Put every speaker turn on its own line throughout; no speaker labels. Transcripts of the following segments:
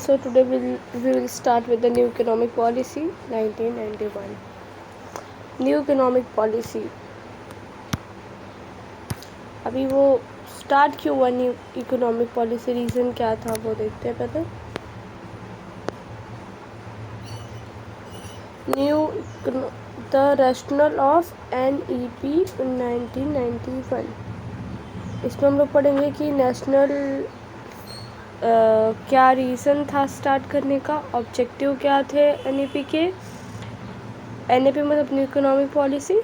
So today we will start with the new economic policy 1991. New economic policy. अभी वो start क्यों हुआ new economic policy, reason क्या था वो देखते हैं पहले. New the rational of NEP 1991. इसमें हम लोग पढ़ेंगे कि नेशनल क्या रीज़न था स्टार्ट करने का, ऑब्जेक्टिव क्या थे NEP के. NEP मतलब new economic policy.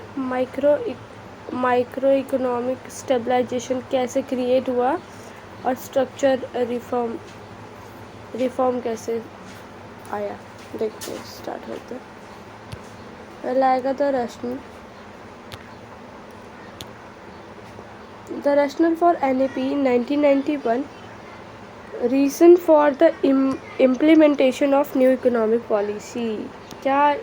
Micro economic stabilisation कैसे क्रिएट हुआ और स्ट्रक्चर रिफॉर्म कैसे आया. देखते हैं, स्टार्ट करते हैं. पहले आएगा the rationale for NEP 1991. Reason for the implementation of new economic policy. क्या?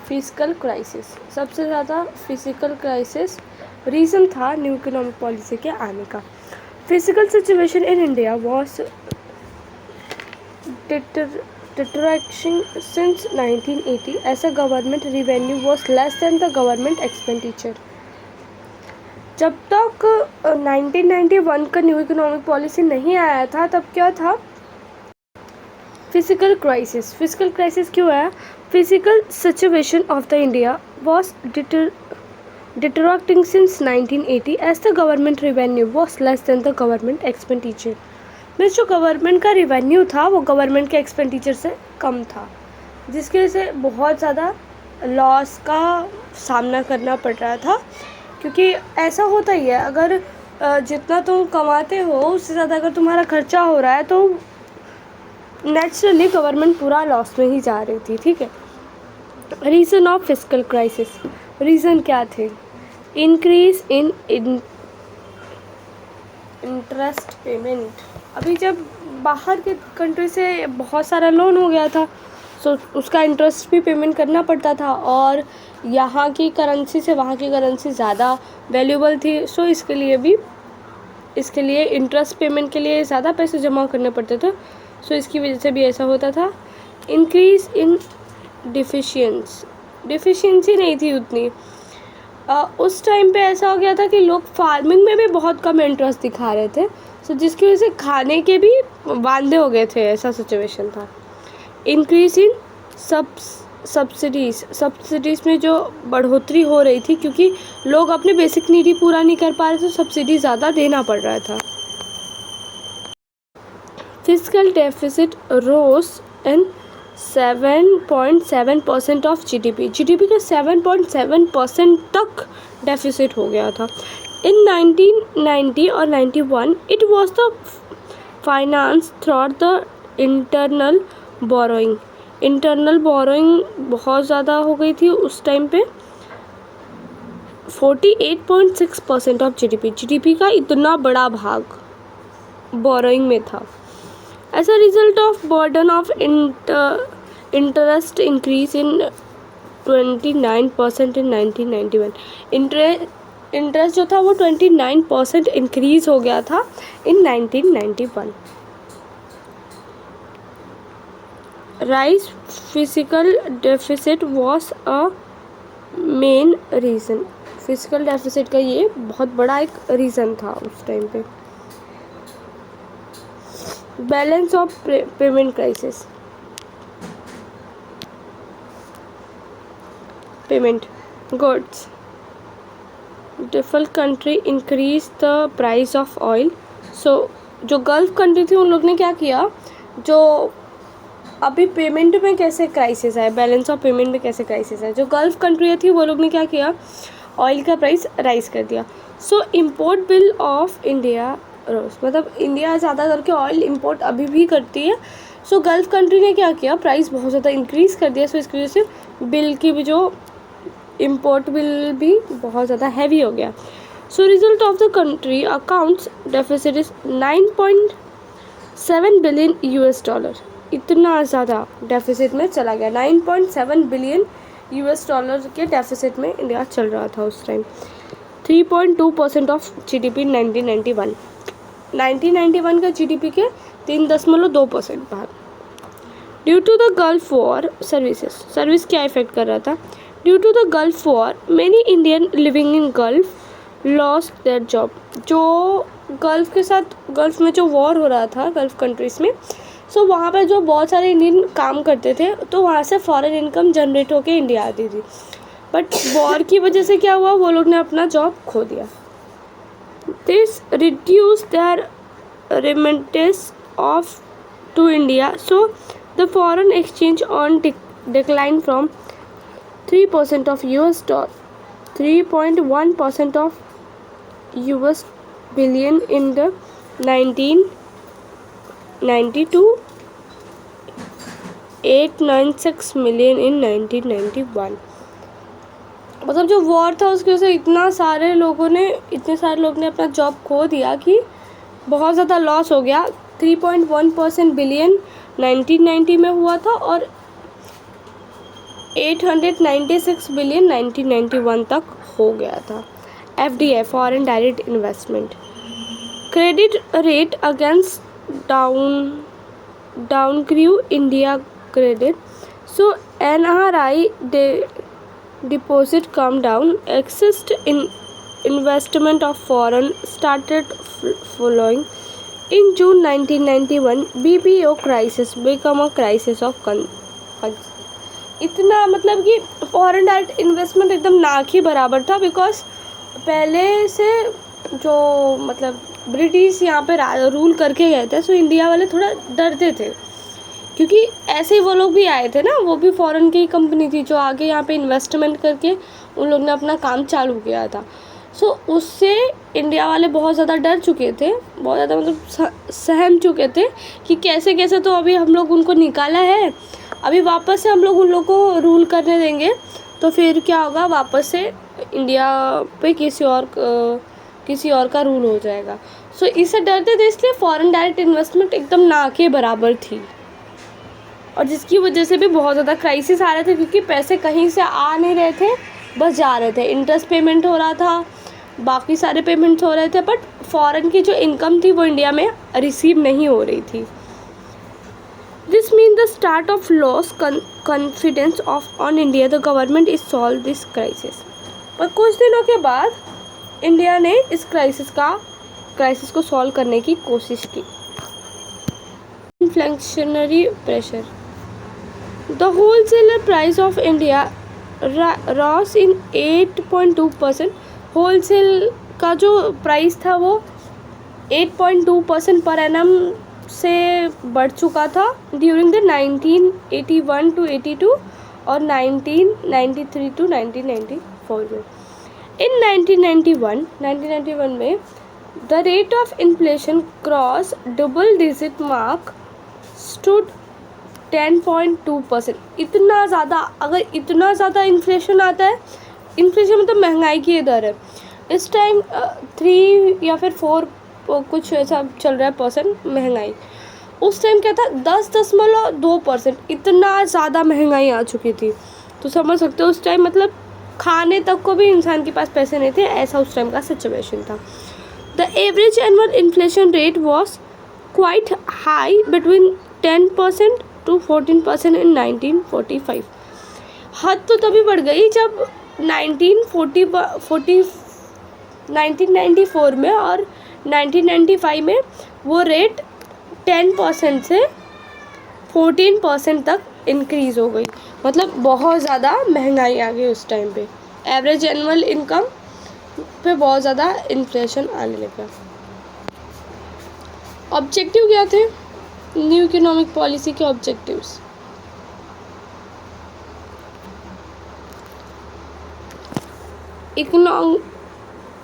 Physical crisis. सबसे ज़्यादा फिजिकल क्राइसिस रीज़न था न्यू इकोनॉमिक पॉलिसी के आने का. Physical situation in India was deteriorating since 1980 as a government revenue was less than the government expenditure. जब तक 1991 का न्यू इकोनॉमिक पॉलिसी नहीं आया था तब क्या था? Physical crisis. फिजिकल क्राइसिस क्यों आया? Physical situation of the India was deteriorating since 1980 as the government revenue was less than the government expenditure. Means जो गवर्नमेंट का रिवेन्यू था वो गवर्नमेंट के एक्सपेंडिचर से कम था, जिसकी वजह से बहुत ज़्यादा लॉस का सामना करना पड़ रहा था. क्योंकि ऐसा होता ही है, अगर जितना तुम कमाते हो उससे ज़्यादा अगर तुम्हारा खर्चा हो रहा है तो नेचुरली गवर्नमेंट पूरा लॉस में ही जा रही थी. ठीक है. Reason of physical crisis. Reason क्या थे? Increase in interest payment. अभी जब बाहर के कंट्री से बहुत सारा लोन हो गया था तो उसका इंटरेस्ट भी पेमेंट करना पड़ता था, और यहाँ की करेंसी से वहाँ की करेंसी ज़्यादा वैल्यूबल थी. सो इसके लिए इंटरेस्ट पेमेंट के लिए ज़्यादा पैसे जमा करने पड़ते थे. सो इसकी वजह से भी ऐसा होता था. इंक्रीज इन डिफिशिएंसी नहीं थी उतनी. उस टाइम पे ऐसा हो गया था कि लोग फार्मिंग में भी बहुत कम इंटरेस्ट दिखा रहे थे. सो जिसकी वजह से खाने के भी वांदे हो गए थे. ऐसा सिचुएशन था. इंक्रीज इन सब्सिडीज़ में जो बढ़ोतरी हो रही थी क्योंकि लोग अपने बेसिक नीड ही पूरा नहीं कर पा रहे थे, तो सब्सिडी ज़्यादा देना पड़ रहा था. Physical deficit rose in 7.7% of GDP का 7.7% तक डेफिसिट हो गया था. इन 1990 और 91 it was the finance through the internal borrowing बहुत ज़्यादा हो गई थी उस टाइम पे. 48.6% ऑफ GDP का इतना बड़ा भाग बोरोइंग में था. As a result of burden of interest increase in 29% in 1991. Interest जो था वो 29% इंक्रीज हो गया था in 1991. Rise physical deficit was a main reason. Physical deficit का ये बहुत बड़ा एक रीज़न था उस टाइम पे. Balance of payment crisis. Payment goods. Different country increase the price of oil. So जो गल्फ कंट्री थी उन लोग ने क्या किया, जो अभी पेमेंट में कैसे क्राइसिस है, बैलेंस ऑफ पेमेंट में कैसे क्राइसिस है, जो गल्फ कंट्री थी वो लोग ने क्या किया, ऑयल का प्राइस राइज कर दिया. So import bill of India rose. मतलब इंडिया ज़्यादा करके ऑयल इंपोर्ट अभी भी करती है. सो गल्फ कंट्री ने क्या किया, प्राइस बहुत ज़्यादा इंक्रीज़ कर दिया. सो इसकी वजह से बिल की भी जो इम्पोर्ट बिल भी बहुत ज़्यादा हैवी हो गया. So result of the country accounts deficit is 9.7 billion $. इतना ज़्यादा डेफिसिट में चला गया. 9.7 बिलियन $. के डेफिसिट में इंडिया चल रहा था उस टाइम. 3.2% ऑफ GDP 1991 का GDP के 3.2% भाग। Due to the Gulf war service क्या इफेक्ट कर रहा था? Due to the Gulf war many Indian living in Gulf lost their job. जो गल्फ में जो वॉर हो रहा था गल्फ कंट्रीज़ में, सो वहाँ पे जो बहुत सारे इंडियन काम करते थे तो वहाँ से फॉरेन इनकम जनरेट होकर इंडिया आती थी, बट वॉर की वजह से क्या हुआ, वो लोग ने अपना जॉब खो दिया। This reduce their remittance of to India, so the foreign exchange on decline from 3% of US dollar 3.1% of US billion in the 1990 to 896 million in 1991। मतलब जो वॉर था उसकी वजह से इतने सारे लोगों ने अपना जॉब खो दिया कि बहुत ज़्यादा लॉस हो गया। 3.1% बिलियन 1990 में हुआ था और 896 बिलियन 1991 तक हो गया था। FDI foreign direct investment credit rate against down crew India credit, so NRI deposit come down, excess in investment of foreign started following. In June 1991 BPO crisis become a crisis of इतना मतलब कि foreign direct investment एकदम ना के बराबर था, because पहले से जो मतलब ब्रिटिश यहाँ पे रूल करके गए थे, सो इंडिया वाले थोड़ा डरते थे क्योंकि ऐसे ही वो लोग भी आए थे ना, वो भी फॉरेन की कंपनी थी जो आगे यहाँ पे इन्वेस्टमेंट करके उन लोग ने अपना काम चालू किया था। सो उससे इंडिया वाले बहुत ज़्यादा डर चुके थे, बहुत ज़्यादा मतलब सहम चुके थे कि कैसे कैसे तो अभी हम लोग उनको निकाला है, अभी वापस से हम लोग उन लोग को रूल करने देंगे तो फिर क्या होगा, वापस से इंडिया पे किसी और का रूल हो जाएगा। सो इससे डरते थे, इसलिए फॉरेन डायरेक्ट इन्वेस्टमेंट एकदम ना के बराबर थी और जिसकी वजह से भी बहुत ज़्यादा क्राइसिस आ रहे थे क्योंकि पैसे कहीं से आ नहीं रहे थे, बस जा रहे थे। इंटरेस्ट पेमेंट हो रहा था, बाकी सारे पेमेंट्स हो रहे थे, बट फॉरेन की जो इनकम थी वो इंडिया में रिसीव नहीं हो रही थी। This mean the start of loss confidence of on India, the government is solve this crisis. पर कुछ दिनों के बाद इंडिया ने इस क्राइसिस को सॉल्व करने की कोशिश की। Inflationary pressure, the wholesaler price of India Ross in 8.2%। Wholesale का जो प्राइस था वो 8.2% पर एनम से बढ़ चुका था ड्यूरिंग द 1981 to 82 और 1993 to 1994 में। इन 1991 में the rate of inflation cross double digit mark stood 10.2%। इतना ज़्यादा, अगर इतना ज़्यादा इन्फ्लेशन आता है, इन्फ्लेशन मतलब महंगाई की दर है, इस टाइम 3 या फिर 4 कुछ ऐसा चल रहा है परसेंट महंगाई। उस टाइम क्या था 10.2%, इतना ज़्यादा महंगाई आ चुकी थी। तो समझ सकते हो उस टाइम मतलब खाने तक को भी इंसान के पास पैसे नहीं थे, ऐसा उस टाइम का सिचुएशन था। The average annual inflation rate was quite high between 10% to 14% इन 1945। हद तो तभी बढ़ गई जब 1994 में और 1995 में वो रेट 10% से 14% तक इंक्रीज़ हो गई। मतलब बहुत ज़्यादा महंगाई आ गई उस टाइम पे, एवरेज एनुअल इनकम पे बहुत ज़्यादा इन्फ्लेशन आने लगा। ऑब्जेक्टिव क्या थे न्यू इकोनॉमिक पॉलिसी के ऑब्जेक्टिव्स?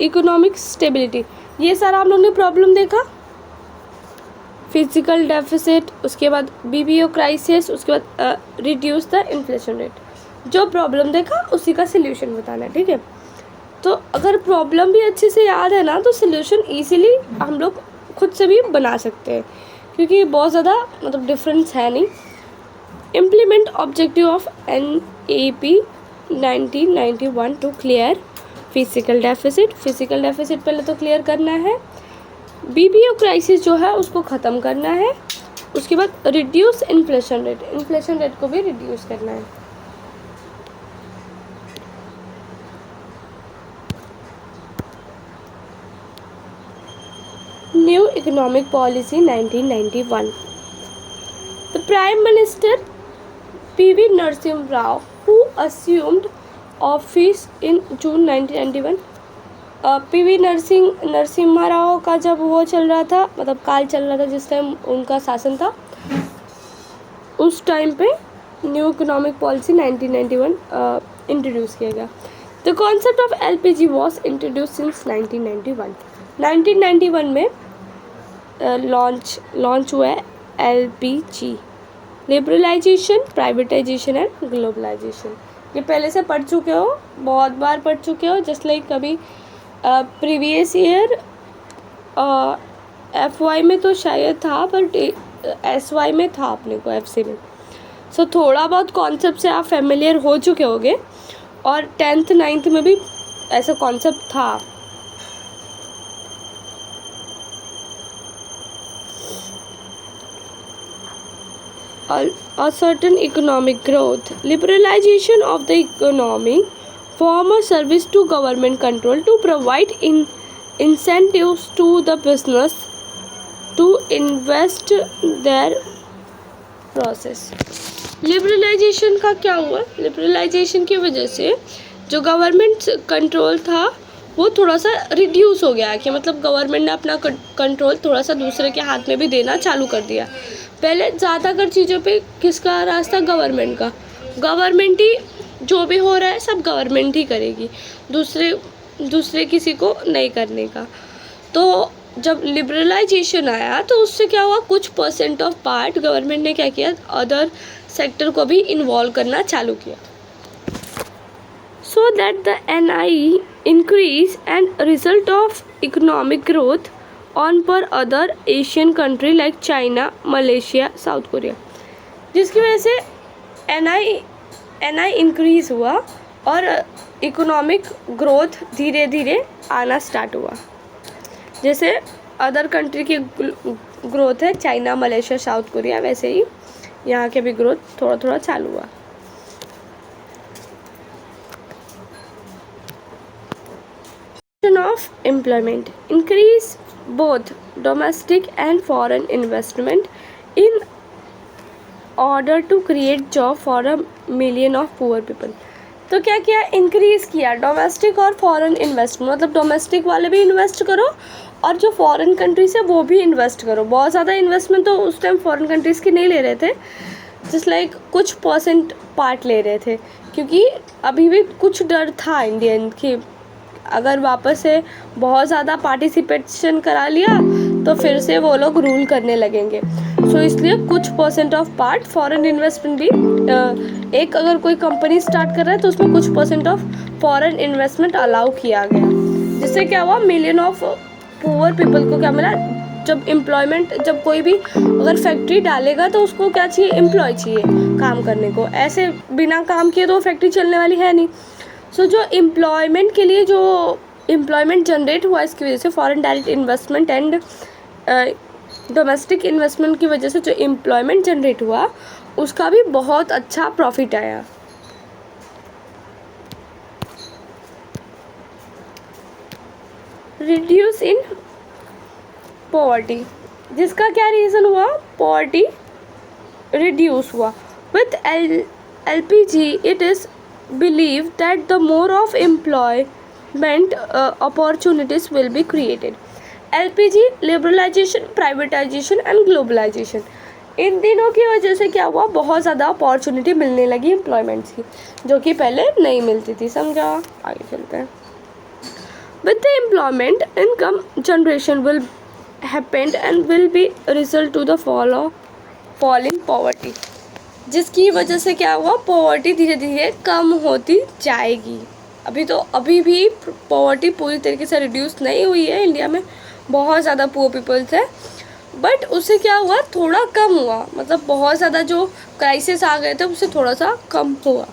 इकोनॉमिक स्टेबिलिटी, ये सारा हम लोग ने प्रॉब्लम देखा। फिजिकल डेफिसिट, उसके बाद BPO क्राइसिस, उसके बाद रिड्यूस द इन्फ्लेशन रेट। जो प्रॉब्लम देखा उसी का सिल्यूशन बताना है, ठीक है। तो अगर प्रॉब्लम भी अच्छे से याद है ना तो सिल्यूशन इजीली हम लोग खुद से भी बना सकते हैं क्योंकि बहुत ज़्यादा मतलब डिफरेंस है नहीं। Implement objective of NEP 1991 to clear physical deficit पहले तो क्लियर करना है। BPO क्राइसिस जो है उसको ख़त्म करना है उसके बाद reduce inflation rate, inflation rate को भी रिड्यूस करना है। New economic policy 1991, the prime minister PV Narasimha Rao, who assumed office in June 1991। PV Narasimha Rao का जब वो चल रहा था, मतलब काल चल रहा था, जिस टाइम उनका शासन था, उस टाइम पे न्यू इकोनॉमिक पॉलिसी 1991 इंट्रोड्यूस किया गया। The concept of LPG was introduce since 1991। 1991 में लॉन्च हुआ है LPG। Liberalisation, privatisation and globalisation, ये पहले से पढ़ चुके हो, बहुत बार पढ़ चुके हो। जस्ट लाइक कभी प्रीवियस ईयर FY में तो शायद था, बट SY में था अपने को, FC में। सो थोड़ा बहुत कॉन्सेप्ट से आप फेमिलियर हो चुके होगे, और 10th 9th में भी ऐसा कॉन्सेप्ट था। A certain economic growth, liberalization of the economy, form a service to government control to provide incentives to the business to invest their process। Liberalisation का क्या हुआ? लिबरलाइजेशन की वजह से जो गवर्नमेंट कंट्रोल था वो थोड़ा सा रिड्यूस हो गया, कि मतलब गवर्नमेंट ने अपना कंट्रोल थोड़ा सा दूसरे के हाथ में भी देना चालू कर दिया। पहले ज़्यादातर चीज़ों पे किसका राज था? गवर्नमेंट का। गवर्नमेंट ही जो भी हो रहा है सब गवर्नमेंट ही करेगी, दूसरे किसी को नहीं करने का। तो जब लिबरलाइजेशन आया तो उससे क्या हुआ, कुछ परसेंट ऑफ पार्ट गवर्नमेंट ने क्या किया, अदर सेक्टर को भी इन्वॉल्व करना चालू किया। So that the NI increase and result of economic growth on per other Asian country like China, Malaysia, South Korea, जिसकी वजह से NI इंक्रीज़ हुआ और इकोनॉमिक ग्रोथ धीरे धीरे आना स्टार्ट हुआ। जैसे अदर कंट्री की ग्रोथ है, चाइना, मलेशिया, साउथ कोरिया, वैसे ही यहाँ के भी ग्रोथ थोड़ा थोड़ा चालू हुआ। of employment, increase both domestic and foreign investment in order to create job for a million of poor people। तो क्या किया, इंक्रीज़ किया डोमेस्टिक और फॉरेन इन्वेस्टमेंट, मतलब डोमेस्टिक वाले भी इन्वेस्ट करो और जो फॉरेन कंट्रीज है वो भी इन्वेस्ट करो। बहुत ज़्यादा इन्वेस्टमेंट तो उस टाइम फॉरेन कंट्रीज़ की नहीं ले रहे थे, जस्ट लाइक कुछ परसेंट पार्ट ले रहे थे, क्योंकि अभी भी कुछ डर था इंडियन की, अगर वापस से बहुत ज़्यादा पार्टिसिपेशन करा लिया तो फिर से वो लोग रूल करने लगेंगे। सो इसलिए कुछ percent of part foreign investment भी, एक अगर कोई कंपनी स्टार्ट कर रहा है तो उसमें कुछ percent of foreign investment allow किया गया, जिससे क्या हुआ, मिलियन ऑफ पुअर पीपल को क्या मिला। जब एम्प्लॉयमेंट, जब कोई भी अगर फैक्ट्री डालेगा तो उसको क्या चाहिए, एम्प्लॉय चाहिए काम करने को, ऐसे बिना काम किए तो फैक्ट्री चलने वाली है नहीं। सो जो एम्प्लॉयमेंट के लिए जो एम्प्लॉयमेंट जनरेट हुआ, इसकी वजह से foreign direct investment and domestic investment की वजह से जो एम्प्लॉयमेंट जनरेट हुआ उसका भी बहुत अच्छा प्रॉफिट आया। रिड्यूस इन पॉवर्टी, जिसका क्या रीज़न हुआ, पॉवर्टी रिड्यूस हुआ। With LPG it is believe that the more of employment opportunities will be created। LPG, liberalization, privatization and globalization, इन तीनों की वजह से क्या हुआ, बहुत ज़्यादा अपॉर्चुनिटी मिलने लगी एम्प्लॉयमेंट्स की, जो कि पहले नहीं मिलती थी। समझा? आगे चलते हैं। With the employment, income generation will happen and will be result to the fall in poverty, जिसकी वजह से क्या हुआ, पॉवर्टी धीरे धीरे कम होती जाएगी। अभी भी पॉवर्टी पूरी तरीके से रिड्यूस नहीं हुई है, इंडिया में बहुत ज़्यादा पुअर पीपल्स है, बट उससे क्या हुआ, थोड़ा कम हुआ, मतलब बहुत ज़्यादा जो क्राइसिस आ गए थे उससे थोड़ा सा कम हुआ।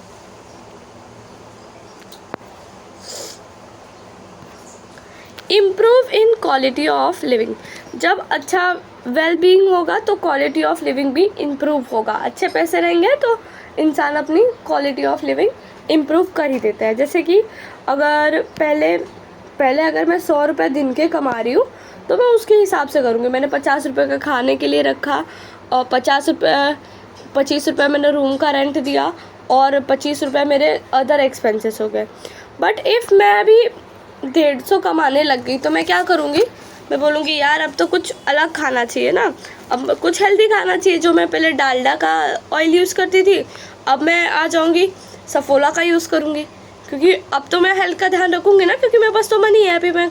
Improve in quality of living, जब अच्छा वेल बीइंग होगा तो क्वालिटी ऑफ लिविंग भी इम्प्रूव होगा। अच्छे पैसे रहेंगे तो इंसान अपनी क्वालिटी ऑफ लिविंग इम्प्रूव कर ही देता है। जैसे कि अगर पहले अगर मैं 100 रुपये दिन के कमा रही हूँ तो मैं उसके हिसाब से करूँगी। मैंने 50 रुपये का खाने के लिए रखा और 25 रुपये मैंने रूम का रेंट दिया और 25 रुपये मेरे अदर एक्सपेंसेस हो गए। बट इफ़ मैं अभी 150 कमाने लग गई तो मैं क्या करूँगी, मैं बोलूँगी यार अब तो कुछ अलग खाना चाहिए ना, अब कुछ हेल्दी खाना चाहिए। जो मैं पहले डालडा का ऑयल यूज़ करती थी अब मैं आ जाऊँगी सफोला का यूज़ करूँगी, क्योंकि अब तो मैं हेल्थ का ध्यान रखूँगी ना, क्योंकि मेरे पास तो मनी है, अभी मैं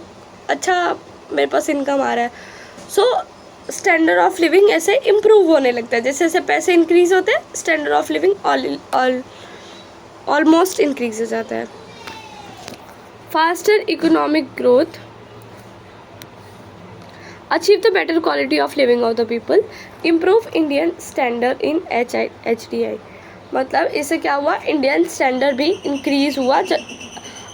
अच्छा मेरे पास इनकम आ रहा है। सो स्टैंडर्ड ऑफ लिविंग ऐसे इम्प्रूव होने लगता है। जैसे जैसे पैसे इंक्रीज़ होते हैं standard of living almost increase हो जाता है। Faster economic growth, achieve the better quality of living of the people, improve Indian standard in HDI। मतलब इससे क्या हुआ, इंडियन स्टैंडर्ड भी इंक्रीज़ हुआ।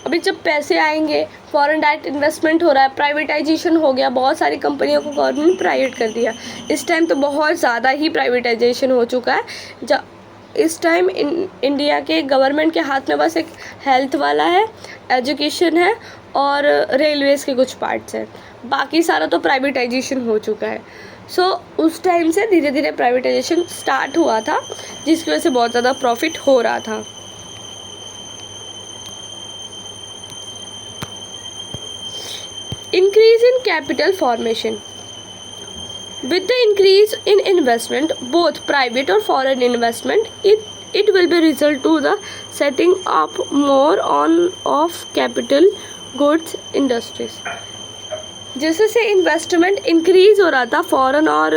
अभी जब पैसे आएंगे, फॉरेन डायरेक्ट इन्वेस्टमेंट हो रहा है, प्राइवेटाइजेशन हो गया, बहुत सारी कंपनियों को गवर्नमेंट प्राइवेट कर दिया। इस टाइम तो बहुत ज़्यादा ही प्राइवेटाइजेशन हो चुका है। जब इस टाइम इंडिया के गवर्नमेंट के हाथ में बस एक हेल्थ वाला है, एजुकेशन है और रेलवेज़ के कुछ पार्ट्स हैं, बाकी सारा तो प्राइवेटाइजेशन हो चुका है। सो उस टाइम से धीरे धीरे प्राइवेटाइजेशन स्टार्ट हुआ था, जिसकी वजह से बहुत ज़्यादा प्रॉफिट हो रहा था। Increase in capital formation. With the increase in investment, both private or foreign investment, it will be result to the setting up more on of capital goods industries. जैसे से इन्वेस्टमेंट इंक्रीज हो रहा था foreign और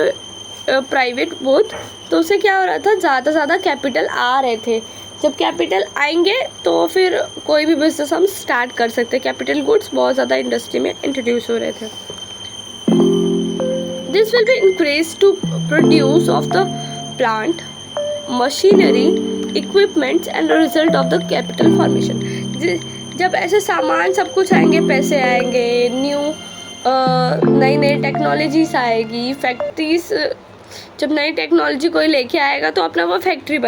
private both, तो उससे क्या हो रहा था, ज़्यादा ज़्यादा कैपिटल आ रहे थे। जब कैपिटल आएंगे तो फिर कोई भी बिजनेस हम स्टार्ट कर सकते हैं। कैपिटल गुड्स बहुत ज़्यादा इंडस्ट्री में इंट्रोड्यूस हो रहे थे। This will be increase to produce of the plant machinery equipments and result of the capital formation. जब ऐसे सामान सब कुछ आएंगे, पैसे आएंगे, नई नई टेक्नोलॉजीज आएगी, फैक्ट्रीज, जब नई टेक्नोलॉजी कोई लेके आएगा तो अपना वो फैक्ट्री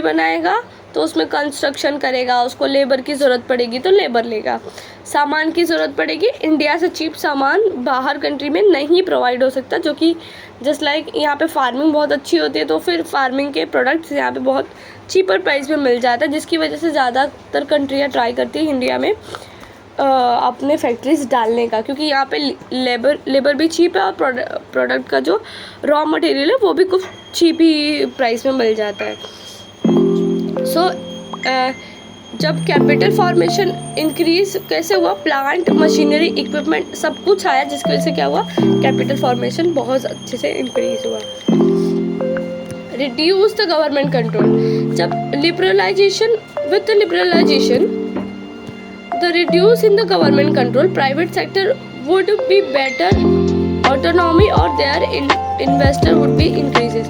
बनाएगा तो उसमें कंस्ट्रक्शन करेगा, उसको लेबर की ज़रूरत पड़ेगी तो लेबर लेगा, सामान की ज़रूरत पड़ेगी। इंडिया से चीप सामान बाहर कंट्री में नहीं प्रोवाइड हो सकता, जो कि जस्ट लाइक यहाँ पे फार्मिंग बहुत अच्छी होती है तो फिर फार्मिंग के प्रोडक्ट्स यहाँ पे बहुत चीपर प्राइस में मिल जाता है, जिसकी वजह से ज़्यादातर कंट्रियाँ ट्राई करती है इंडिया में अपने फैक्ट्रीज डालने का, क्योंकि यहाँ पे लेबर भी चीप है और प्रोडक्ट का जो रॉ मटेरियल है वो भी कुछ चीप ही प्राइस में मिल जाता है। सो जब कैपिटल फॉर्मेशन इंक्रीज कैसे हुआ, प्लांट मशीनरी इक्विपमेंट सब कुछ आया, जिसकी वजह से क्या हुआ, कैपिटल फॉर्मेशन बहुत अच्छे से इंक्रीज हुआ। रिड्यूस द गवर्नमेंट कंट्रोल, जब liberalisation the reduce in the government control, private sector would be better autonomy or their investor would be increases।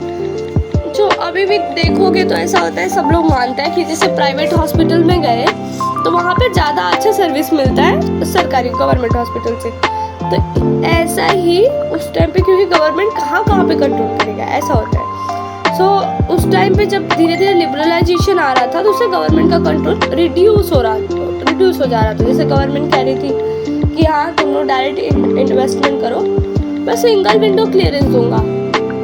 जो अभी भी देखोगे तो ऐसा होता है, सब लोग मानते हैं कि जैसे प्राइवेट हॉस्पिटल में गए तो वहाँ पे ज़्यादा अच्छा सर्विस मिलता है सरकारी गवर्नमेंट हॉस्पिटल से। तो ऐसा ही उस टाइम पे, क्योंकि गवर्नमेंट कहाँ पे कंट्रोल करेगा, ऐसा होता है। सो उस टाइम पे जब धीरे धीरे लिबरलाइजेशन आ रहा था तो उससे गवर्नमेंट का कंट्रोल रिड्यूस हो जा रहा था। जैसे गवर्नमेंट कह रही थी कि हाँ तुम लोग डायरेक्ट इन्वेस्टमेंट करो, मैं सिंगल विंडो क्लियरेंस दूंगा,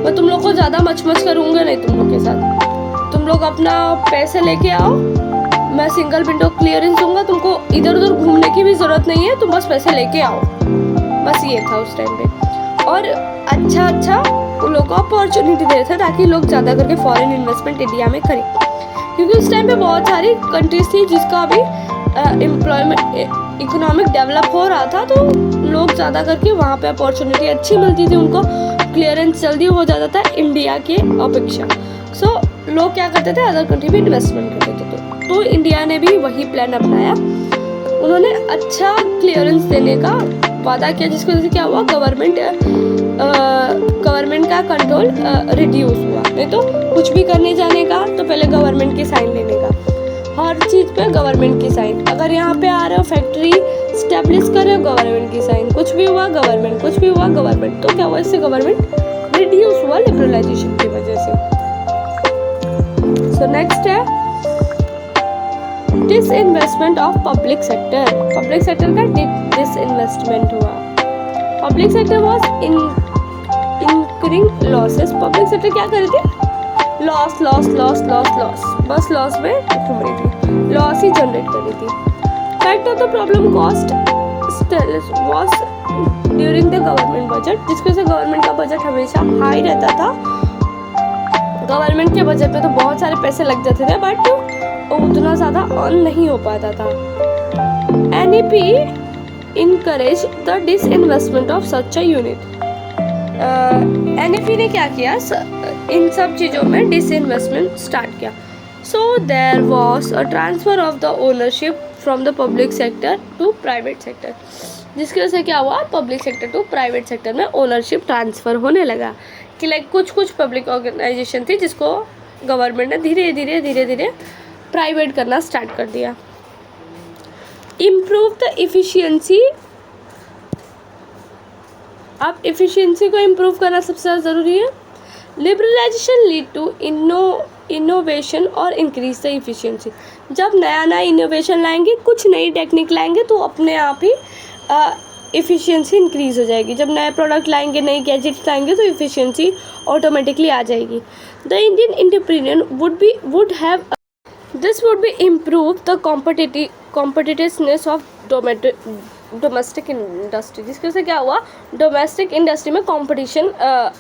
मैं तुम लोग को ज़्यादा मच करूँगा नहीं तुम लोग के साथ, तुम लोग अपना पैसे लेके आओ, मैं सिंगल विंडो क्लियरेंस दूंगा, तुमको इधर उधर घूमने की भी ज़रूरत नहीं है, तुम बस पैसे लेके आओ। बस ये था उस टाइम पे। और अच्छा उन लोग को अपॉर्चुनिटी दे रहे थे ताकि लोग ज़्यादा करके फॉरेन इन्वेस्टमेंट इंडिया में करें, क्योंकि उस टाइम पे बहुत सारी कंट्रीज थी जिसका अभी एम्प्लॉयमेंट इकोनॉमिक डेवलप हो रहा था, तो लोग ज़्यादा करके वहाँ पे अपॉर्चुनिटी अच्छी मिलती थी, उनको क्लियरेंस जल्दी हो जाता था इंडिया के अपेक्षा। सो लोग क्या करते थे, अदर कंट्री में इन्वेस्टमेंट करते थे। तो इंडिया ने भी वही प्लान अपनाया, उन्होंने अच्छा क्लियरेंस देने का वादा किया, जिसकी वजह से क्या हुआ, गवर्नमेंट का कंट्रोल रिड्यूस हुआ। नहीं तो कुछ भी करने जाने का तो पहले गवर्नमेंट की साइन लेने का, हर चीज़ पे गवर्नमेंट की साइन। अगर यहाँ पे आ रहे हो फैक्ट्री स्टैब्लिश करे गवर्नमेंट की साइन, कुछ भी हुआ गवर्नमेंट, कुछ भी हुआ गवर्नमेंट, तो क्या हुआ इससे गवर्नमेंट रिड्यूस हुआ लिबरलाइजेशन की वजह से। सो नेक्स्ट है disinvestment of public sector. Public sector का डिसइन्वेस्टमेंट हुआ। Public sector was incurring losses. Public sector क्या कर रही थी? Loss loss loss loss loss, बस लॉस में घूम रही थी, लॉस ही जनरेट कर रही थी। Fact of the problem cost was during the government budget, जिसकी वजह से गवर्नमेंट का बजट हमेशा हाई रहता था। गवर्नमेंट के बजट में तो बहुत सारे पैसे लग जाते थे बट उतना ज़्यादा अर्न नहीं हो पाता था। NEP encourage the disinvestment of such a unit. NEP ने क्या किया, इन सब चीज़ों में डिसइन्वेस्टमेंट स्टार्ट किया। So there was a transfer of the ownership from the public sector to private sector, जिसकी वजह से क्या हुआ, public sector to private sector में ओनरशिप ट्रांसफ़र होने लगा कि लाइक कुछ पब्लिक ऑर्गेनाइजेशन थी जिसको गवर्नमेंट ने धीरे धीरे प्राइवेट करना स्टार्ट कर दिया। Improve the efficiency. अब इफ़िशियंसी को इम्प्रूव करना सबसे ज़्यादा ज़रूरी है। लिबरलाइजेशन लीड टू इनोवेशन और इंक्रीज द इफ़िशियंसी। जब नया इनोवेशन लाएंगे, कुछ नई टेक्निक लाएंगे तो अपने आप ही इफ़िशियंसी इंक्रीज़ हो जाएगी। जब नए प्रोडक्ट लाएंगे, नई गैजेट्स लाएंगे तो इफ़िशियंसी ऑटोमेटिकली आ जाएगी। The Indian entrepreneur this would be improve the competitiveness of domestic industry, जिसकी वजह से क्या हुआ, डोमेस्टिक इंडस्ट्री में कंपटीशन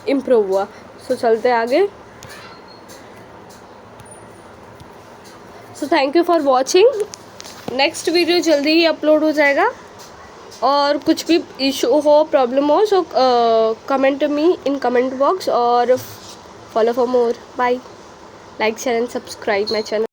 इम्प्रूव हुआ। सो चलते आगे। So thank you for watching. Next video जल्दी ही अपलोड हो जाएगा, और कुछ भी इशू हो, प्रॉब्लम हो, so comment me in comment box और follow for more. Bye. Like share and subscribe my channel.